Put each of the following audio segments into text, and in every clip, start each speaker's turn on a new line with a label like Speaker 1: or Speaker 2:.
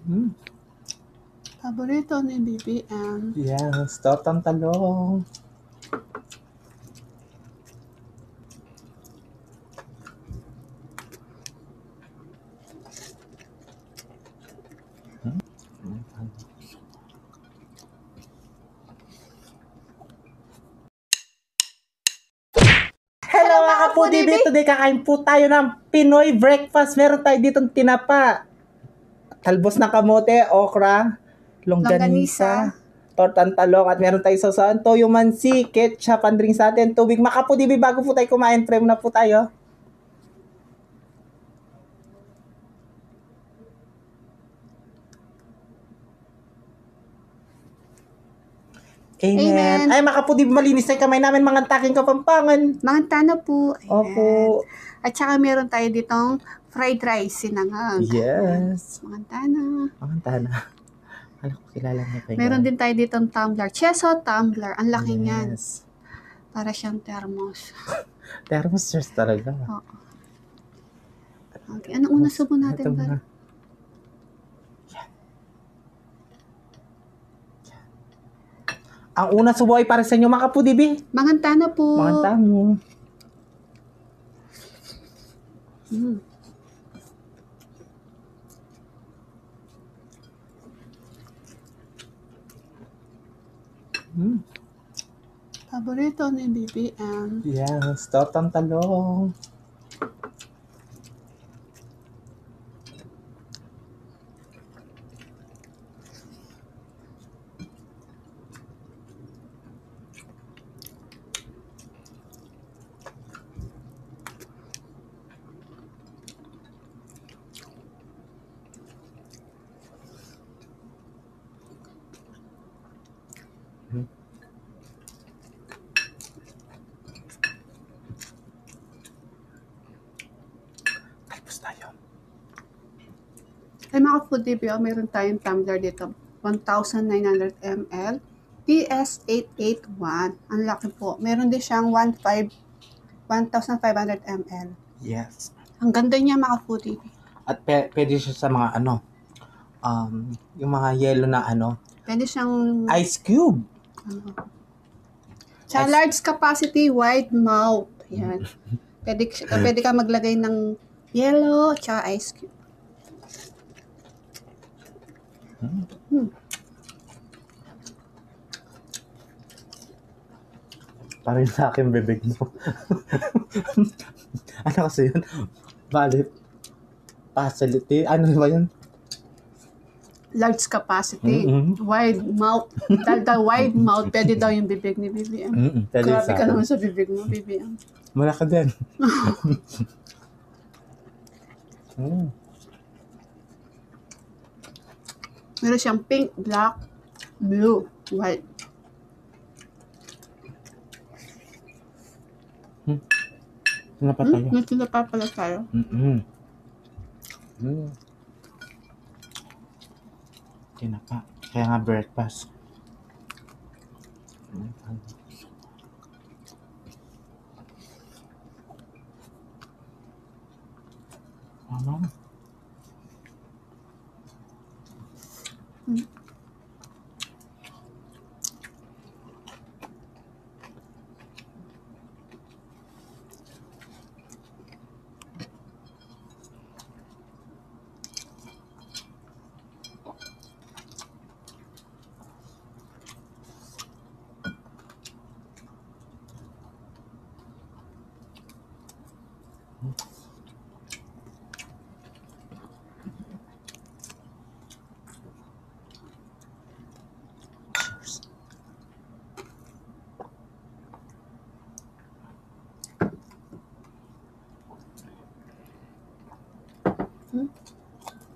Speaker 1: Mm.
Speaker 2: Paborito ni BBM.
Speaker 1: Yes, tortang talong. Hello mga ka-foodie! Today kakain po tayo ng Pinoy breakfast. Meron tayo ditong tinapa, talbos ng kamote, okra, longganisa, tortang talong, at meron tayo sausawan, toyo mansi, ketchup, and drink sa atin, tubig. Mga ka-foodie, bago po tayo kumain, try muna po tayo. Amen.
Speaker 2: Amen.
Speaker 1: Ay, mga ka-foodie, malinis na yung kamay namin, mga taking Kapampangan.
Speaker 2: Mangantana po. Ayan.
Speaker 1: Opo.
Speaker 2: At saka meron tayo ditong fried rice, sinangag.
Speaker 1: Yes.
Speaker 2: Mangantana.
Speaker 1: Mangantana. Alam ko, kilala niya pa yun.
Speaker 2: Meron din tayo ditong tumbler. Cheso tumbler. Ang laki niyan.
Speaker 1: Yes.
Speaker 2: Para siyang thermos.
Speaker 1: Thermos talaga.
Speaker 2: Oo. Okay, anong una subo natin?
Speaker 1: Ito muna. Ang una subo ay para sa inyo, mga ka-foodie.
Speaker 2: Mangantana po.
Speaker 1: Mangantana.
Speaker 2: Paborito ni BBM.
Speaker 1: Yes, tortang talong. Tapos tayo.
Speaker 2: Ay mga foodie, meron tayong tumbler dito. 1,900 ml. PS881. Ang laki po. Meron din siyang 1,500 ml.
Speaker 1: Yes.
Speaker 2: Ang ganda niya mga foodie.
Speaker 1: At pwede siya sa mga yung mga yellow na
Speaker 2: Pwede siyang
Speaker 1: ice cube.
Speaker 2: Sa large capacity, wide mouth. Yan. Pwede ka maglagay ng yellow at ice cube.
Speaker 1: Parang sa akin bibig mo. Ano kasi yun? Valid facility. Ano ba yun?
Speaker 2: Large capacity,
Speaker 1: Mm-hmm.
Speaker 2: wide mouth. Dahil wide mouth, pwede daw yung bibig ni BBM. Grabe ka naman sa bibig mo, BBM.
Speaker 1: Malaki din.
Speaker 2: Meron siyang pink, black, blue, white.
Speaker 1: Tinapa tayo.
Speaker 2: May tinapa pala tayo.
Speaker 1: Tinapa. Kaya nga breakfast.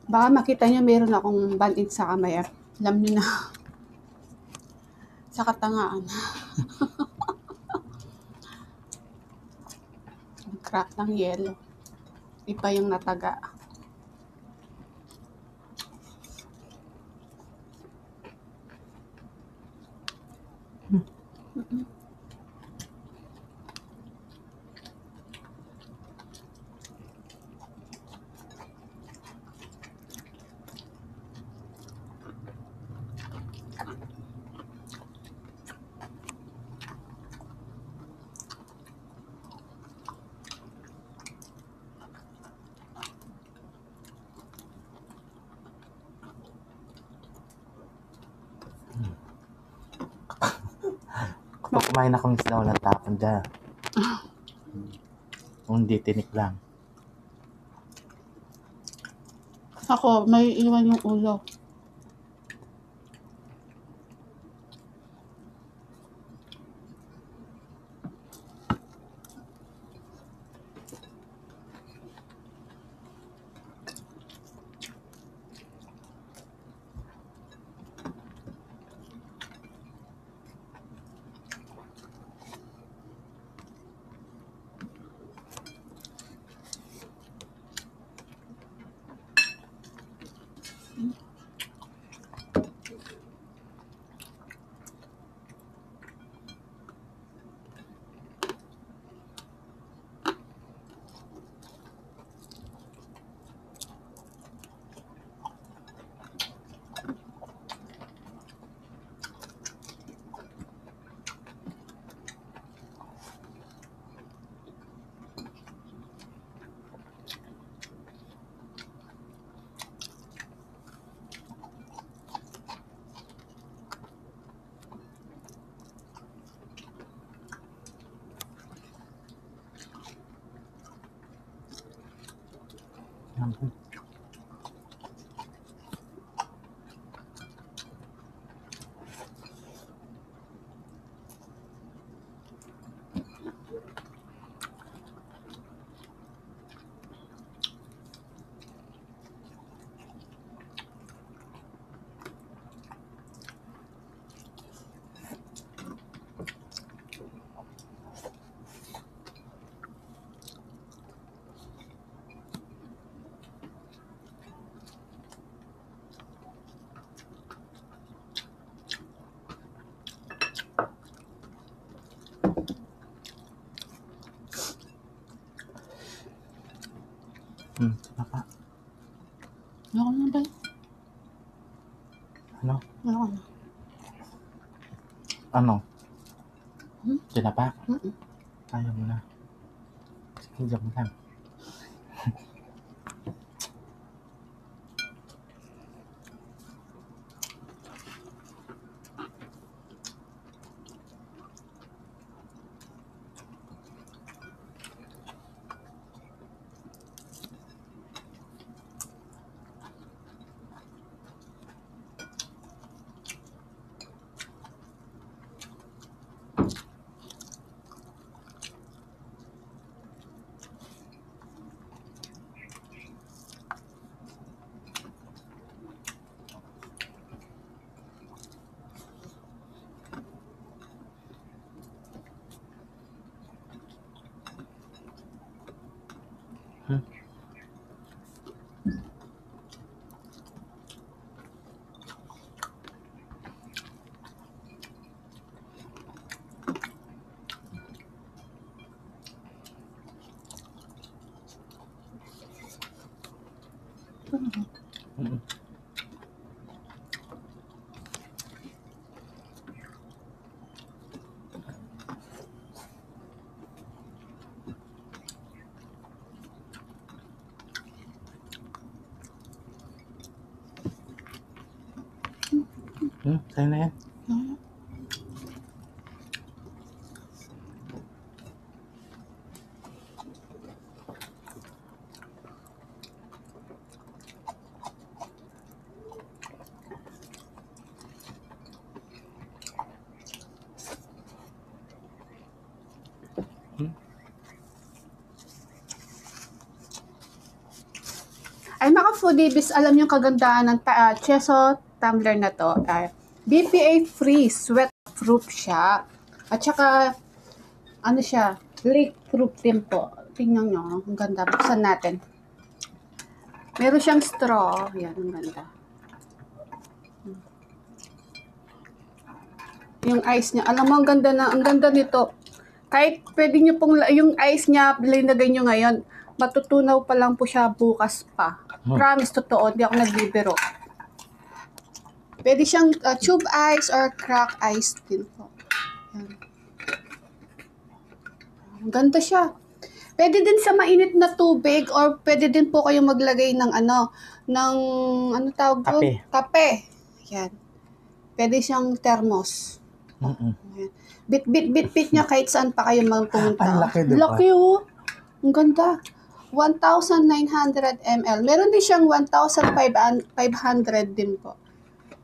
Speaker 2: Baka makita niyo meron akong band-aid sa kamay. Alam niyo na. Sa katangaan. Crack ng yellow. Iba yung nataga.
Speaker 1: kumain akong isda, walang tapon dyan. Kung hindi, tinik lang.
Speaker 2: Ako, may iwan yung ulo.
Speaker 1: Naka.
Speaker 2: Ayoko na ba?
Speaker 1: Ano?
Speaker 2: Ayoko na.
Speaker 1: Ano?
Speaker 2: Hmm?
Speaker 1: Tinapa?
Speaker 2: Mm-mm.
Speaker 1: Ayaw mo na. Sige, diyan mo lang. Mm. Sa'yo na yan.
Speaker 2: Ay, mga foodies, alam niyo kagandahan ng Cheso tumbler na to. BPA free, sweat proof siya. At saka, ano siya, leak proof din po. Tingnan nyo, ang ganda. Buksan natin. Meron siyang straw. Yan, ang ganda. Yung ice niya. Alam mo, ang ganda nito. Kahit pwede nyo pong, yung ice niya, linagay nyo ngayon, matutunaw pa lang po siya bukas pa. Promise, totoo. Hindi ako nagbibiro. Pwede siyang tube ice or crack ice din po. Yan. Ang ganda siya. Pwede din sa mainit na tubig or pwede din po kayong maglagay ng ano tawag doon?
Speaker 1: Kape.
Speaker 2: Kape. Yan. Pwede siyang thermos.
Speaker 1: Mm-mm.
Speaker 2: Ayan. Bit niya kahit saan pa kayo pumunta.
Speaker 1: Ang laki, diba?
Speaker 2: Laki, oh. Ang ganda. 1,900 ml. Meron din siyang 1,500 din po.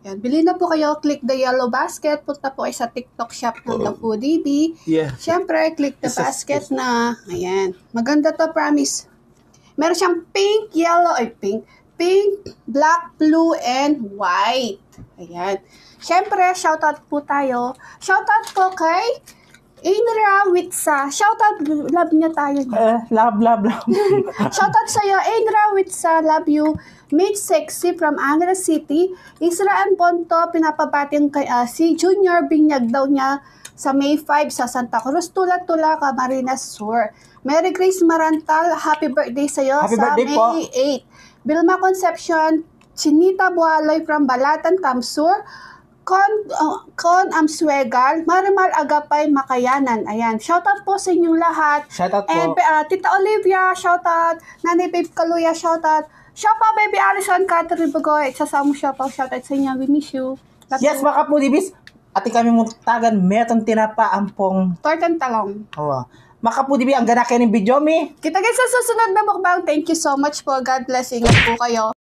Speaker 2: Yan. Bili na po kayo. Click the yellow basket. Punta po kayo sa TikTok shop ng The Foodie Bee.
Speaker 1: Yeah.
Speaker 2: Siyempre, click the basket na. Ayan. Maganda to, promise. Meron siyang pink, black, blue, and white. Ayan. Siyempre, shoutout po tayo. Shoutout po kay Ainra Witsa. Shoutout, love niya tayo.
Speaker 1: Love.
Speaker 2: Shoutout sa'yo, Ainra Witsa, love you. Made Sexy from Angra City. Israel Bonto, pinapabating kay si Junior Binyag daw niya sa May 5 sa Santa Cruz. Tula-tula, Camarines Sur. Mary Grace Marantal, happy birthday sa'yo
Speaker 1: Happy
Speaker 2: sa
Speaker 1: birthday
Speaker 2: May 8. Vilma Concepcion, Chinita Bualoy from Balatan, Kamsur. Con Amsuegal, Marimal Agapay, Makayanan. Ayan. Shoutout po sa inyong lahat.
Speaker 1: Shoutout po.
Speaker 2: And Tita Olivia, shoutout. Nanay Babe Kaluya, shoutout. Shoutout Baby Alison, Catherine Bagoy. Sasamo shoutout sa inyo. We miss you.
Speaker 1: Yes, mga kapudibis. Ati kami mutagan, metong tinapa ampong.
Speaker 2: Tortang talong.
Speaker 1: Oh. Mga kapudibis, ang gana kayo ng video, mi.
Speaker 2: Kita guys sa susunod na mukbang. Thank you so much po. God bless. Ingat po kayo.